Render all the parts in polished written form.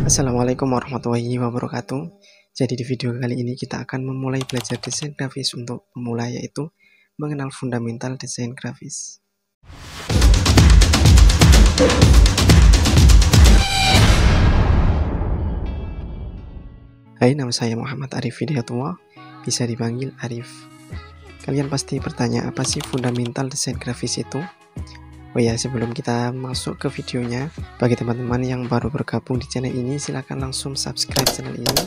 Assalamualaikum warahmatullahi wabarakatuh. Jadi di video kali ini kita akan memulai belajar desain grafis untuk pemula, yaitu mengenal fundamental desain grafis. Hai, nama saya Muhammad Arif Hidayatullah, bisa dipanggil Arif. Kalian pasti bertanya, apa sih fundamental desain grafis itu? Oh ya, sebelum kita masuk ke videonya, bagi teman-teman yang baru bergabung di channel ini, silahkan langsung subscribe channel ini.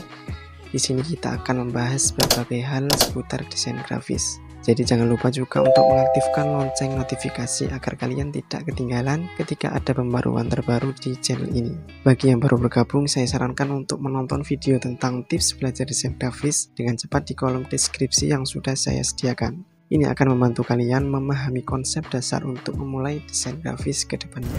Di sini kita akan membahas berbagai hal seputar desain grafis. Jadi jangan lupa juga untuk mengaktifkan lonceng notifikasi agar kalian tidak ketinggalan ketika ada pembaruan terbaru di channel ini. Bagi yang baru bergabung, saya sarankan untuk menonton video tentang tips belajar desain grafis dengan cepat di kolom deskripsi yang sudah saya sediakan. Ini akan membantu kalian memahami konsep dasar untuk memulai desain grafis ke depannya.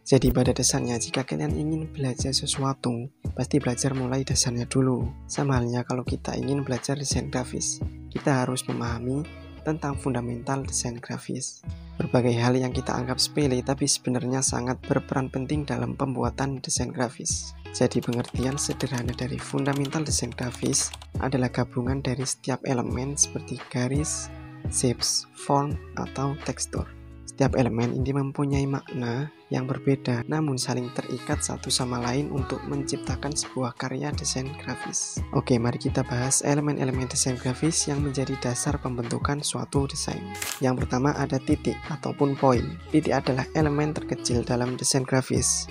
Jadi pada dasarnya, jika kalian ingin belajar sesuatu, pasti belajar mulai dasarnya dulu. Sama halnya kalau kita ingin belajar desain grafis, kita harus memahami tentang fundamental desain grafis. Berbagai hal yang kita anggap sepele tapi sebenarnya sangat berperan penting dalam pembuatan desain grafis. Jadi pengertian sederhana dari fundamental desain grafis adalah gabungan dari setiap elemen seperti garis, shapes, font, atau tekstur. Setiap elemen ini mempunyai makna yang berbeda namun saling terikat satu sama lain untuk menciptakan sebuah karya desain grafis. Oke, mari kita bahas elemen-elemen desain grafis yang menjadi dasar pembentukan suatu desain. Yang pertama ada titik ataupun poin. Titik adalah elemen terkecil dalam desain grafis.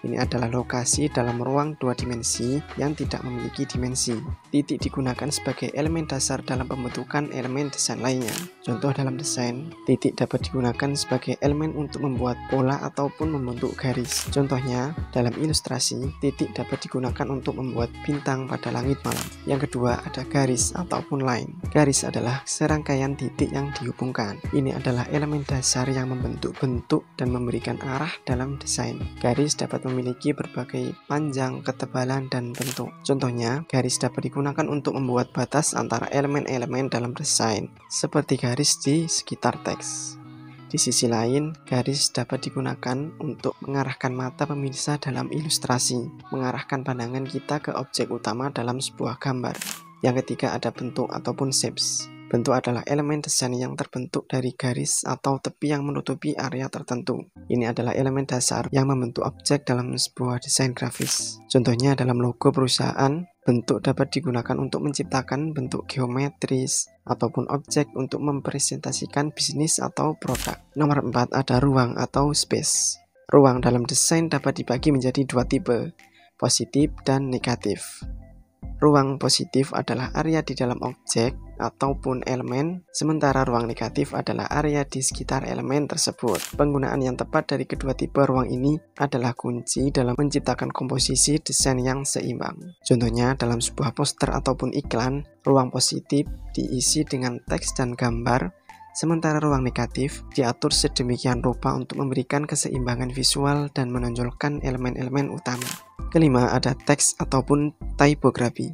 Ini adalah lokasi dalam ruang dua dimensi yang tidak memiliki dimensi. Titik digunakan sebagai elemen dasar dalam pembentukan elemen desain lainnya. Contoh dalam desain, titik dapat digunakan sebagai elemen untuk membuat pola ataupun membentuk garis. Contohnya, dalam ilustrasi, titik dapat digunakan untuk membuat bintang pada langit malam. Yang kedua, ada garis ataupun line. Garis adalah serangkaian titik yang dihubungkan. Ini adalah elemen dasar yang membentuk bentuk dan memberikan arah dalam desain. Garis dapat memiliki berbagai panjang, ketebalan, dan bentuk. Contohnya, garis dapat digunakan untuk membuat batas antara elemen-elemen dalam desain, seperti garis di sekitar teks. Di sisi lain, garis dapat digunakan untuk mengarahkan mata pemirsa dalam ilustrasi, mengarahkan pandangan kita ke objek utama dalam sebuah gambar. Yang ketiga ada bentuk ataupun shapes. Bentuk adalah elemen desain yang terbentuk dari garis atau tepi yang menutupi area tertentu. Ini adalah elemen dasar yang membentuk objek dalam sebuah desain grafis. Contohnya dalam logo perusahaan, bentuk dapat digunakan untuk menciptakan bentuk geometris ataupun objek untuk mempresentasikan bisnis atau produk. Nomor 4 ada ruang atau space. Ruang dalam desain dapat dibagi menjadi dua tipe, positif dan negatif. Ruang positif adalah area di dalam objek ataupun elemen, sementara ruang negatif adalah area di sekitar elemen tersebut. Penggunaan yang tepat dari kedua tipe ruang ini adalah kunci dalam menciptakan komposisi desain yang seimbang. Contohnya dalam sebuah poster ataupun iklan, ruang positif diisi dengan teks dan gambar, sementara ruang negatif diatur sedemikian rupa untuk memberikan keseimbangan visual dan menonjolkan elemen-elemen utama. Kelima, ada teks ataupun typography.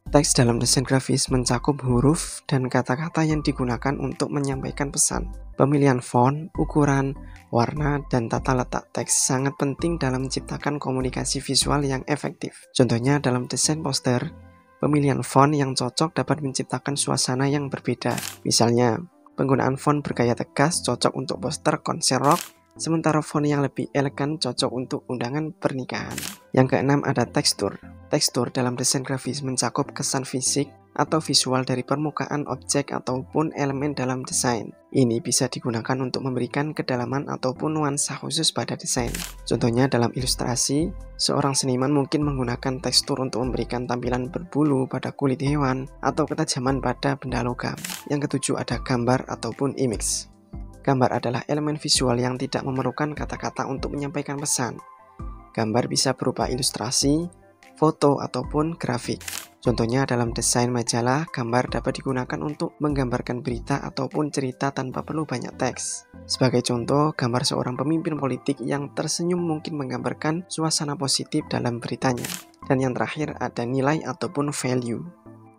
Teks dalam desain grafis mencakup huruf dan kata-kata yang digunakan untuk menyampaikan pesan. Pemilihan font, ukuran, warna, dan tata letak teks sangat penting dalam menciptakan komunikasi visual yang efektif. Contohnya dalam desain poster, pemilihan font yang cocok dapat menciptakan suasana yang berbeda. Misalnya, penggunaan font bergaya tegas cocok untuk poster konser rock, sementara font yang lebih elegan cocok untuk undangan pernikahan. Yang keenam ada tekstur. Tekstur dalam desain grafis mencakup kesan fisik atau visual dari permukaan objek ataupun elemen dalam desain. Ini bisa digunakan untuk memberikan kedalaman ataupun nuansa khusus pada desain. Contohnya dalam ilustrasi, seorang seniman mungkin menggunakan tekstur untuk memberikan tampilan berbulu pada kulit hewan atau ketajaman pada benda logam. Yang ketujuh ada gambar ataupun image. Gambar adalah elemen visual yang tidak memerlukan kata-kata untuk menyampaikan pesan. Gambar bisa berupa ilustrasi, foto, ataupun grafik. Contohnya dalam desain majalah, gambar dapat digunakan untuk menggambarkan berita ataupun cerita tanpa perlu banyak teks. Sebagai contoh, gambar seorang pemimpin politik yang tersenyum mungkin menggambarkan suasana positif dalam beritanya. Dan yang terakhir ada nilai ataupun value.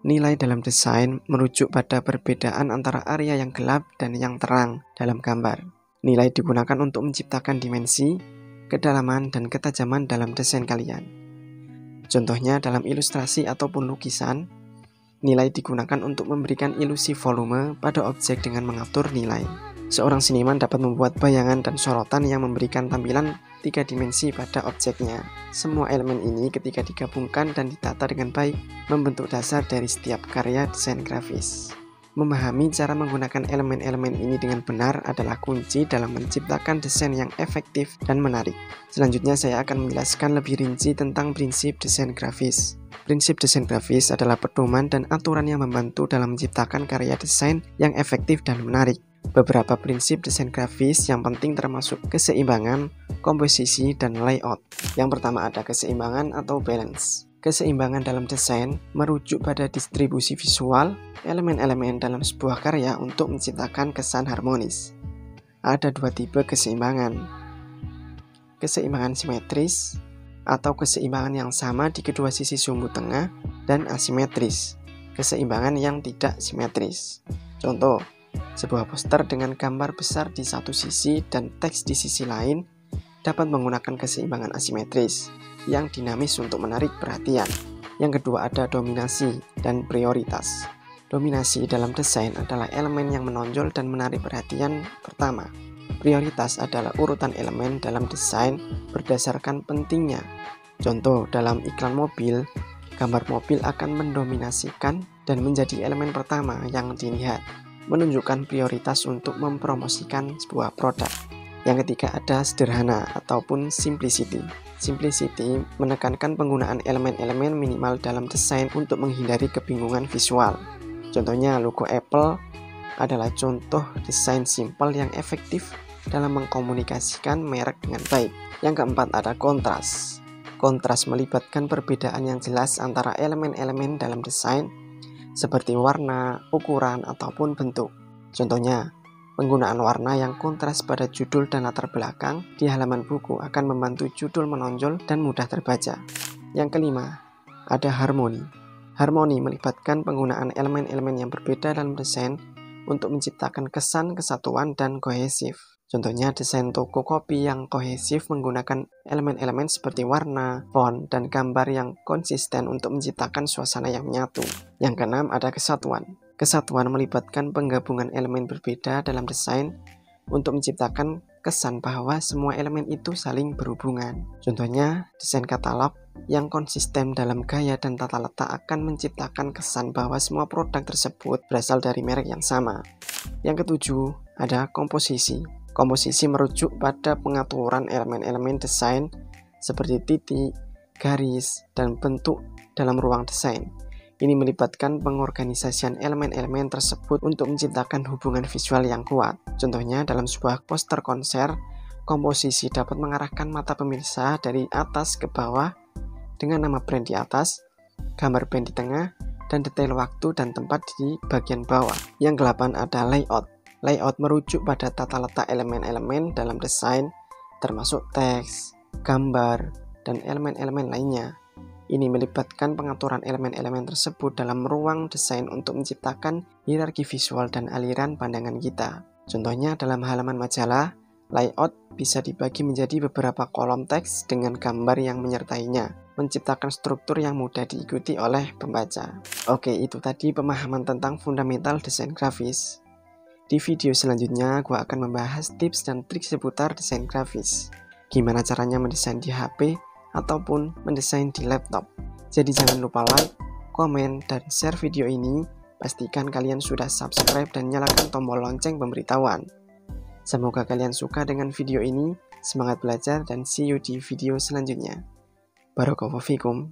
Nilai dalam desain merujuk pada perbedaan antara area yang gelap dan yang terang dalam gambar. Nilai digunakan untuk menciptakan dimensi, kedalaman, dan ketajaman dalam desain kalian. Contohnya dalam ilustrasi ataupun lukisan, nilai digunakan untuk memberikan ilusi volume pada objek dengan mengatur nilai. Seorang seniman dapat membuat bayangan dan sorotan yang memberikan tampilan 3 dimensi pada objeknya. Semua elemen ini ketika digabungkan dan ditata dengan baik, membentuk dasar dari setiap karya desain grafis. Memahami cara menggunakan elemen-elemen ini dengan benar adalah kunci dalam menciptakan desain yang efektif dan menarik. Selanjutnya saya akan menjelaskan lebih rinci tentang prinsip desain grafis. Prinsip desain grafis adalah pedoman dan aturan yang membantu dalam menciptakan karya desain yang efektif dan menarik. Beberapa prinsip desain grafis yang penting termasuk keseimbangan, komposisi, dan layout. Yang pertama ada keseimbangan atau balance. Keseimbangan dalam desain merujuk pada distribusi visual elemen-elemen dalam sebuah karya untuk menciptakan kesan harmonis. Ada 2 tipe keseimbangan. Keseimbangan simetris atau keseimbangan yang sama di kedua sisi sumbu tengah, dan asimetris, keseimbangan yang tidak simetris. Contoh, sebuah poster dengan gambar besar di satu sisi dan teks di sisi lain dapat menggunakan keseimbangan asimetris yang dinamis untuk menarik perhatian. Yang kedua ada dominasi dan prioritas. Dominasi dalam desain adalah elemen yang menonjol dan menarik perhatian pertama. Prioritas adalah urutan elemen dalam desain berdasarkan pentingnya. Contoh, dalam iklan mobil, gambar mobil akan mendominasikan dan menjadi elemen pertama yang dilihat, menunjukkan prioritas untuk mempromosikan sebuah produk. Yang ketiga ada sederhana ataupun simplicity. Simplicity menekankan penggunaan elemen-elemen minimal dalam desain untuk menghindari kebingungan visual. Contohnya logo Apple adalah contoh desain simpel yang efektif dalam mengkomunikasikan merek dengan baik. Yang keempat ada kontras. Kontras melibatkan perbedaan yang jelas antara elemen-elemen dalam desain seperti warna, ukuran, ataupun bentuk. Contohnya, penggunaan warna yang kontras pada judul dan latar belakang di halaman buku akan membantu judul menonjol dan mudah terbaca. Yang kelima, ada harmoni. Harmoni melibatkan penggunaan elemen-elemen yang berbeda dalam desain untuk menciptakan kesan kesatuan dan kohesif. Contohnya desain toko kopi yang kohesif menggunakan elemen-elemen seperti warna, font, dan gambar yang konsisten untuk menciptakan suasana yang menyatu. Yang keenam ada kesatuan. Kesatuan melibatkan penggabungan elemen berbeda dalam desain untuk menciptakan kesan bahwa semua elemen itu saling berhubungan. Contohnya, desain katalog yang konsisten dalam gaya dan tata letak akan menciptakan kesan bahwa semua produk tersebut berasal dari merek yang sama. Yang ketujuh, ada komposisi. Komposisi merujuk pada pengaturan elemen-elemen desain seperti titik, garis, dan bentuk dalam ruang desain. Ini melibatkan pengorganisasian elemen-elemen tersebut untuk menciptakan hubungan visual yang kuat. Contohnya dalam sebuah poster konser, komposisi dapat mengarahkan mata pemirsa dari atas ke bawah dengan nama brand di atas, gambar band di tengah, dan detail waktu dan tempat di bagian bawah. Yang ke-8 ada layout. Layout merujuk pada tata letak elemen-elemen dalam desain, termasuk teks, gambar, dan elemen-elemen lainnya. Ini melibatkan pengaturan elemen-elemen tersebut dalam ruang desain untuk menciptakan hierarki visual dan aliran pandangan kita. Contohnya dalam halaman majalah, layout bisa dibagi menjadi beberapa kolom teks dengan gambar yang menyertainya, menciptakan struktur yang mudah diikuti oleh pembaca. Oke, itu tadi pemahaman tentang fundamental desain grafis. Di video selanjutnya, gue akan membahas tips dan trik seputar desain grafis. Gimana caranya mendesain di HP ataupun mendesain di laptop. Jadi jangan lupa like, komen, dan share video ini. Pastikan kalian sudah subscribe dan nyalakan tombol lonceng pemberitahuan. Semoga kalian suka dengan video ini. Semangat belajar dan see you di video selanjutnya. Barakallahu fikum.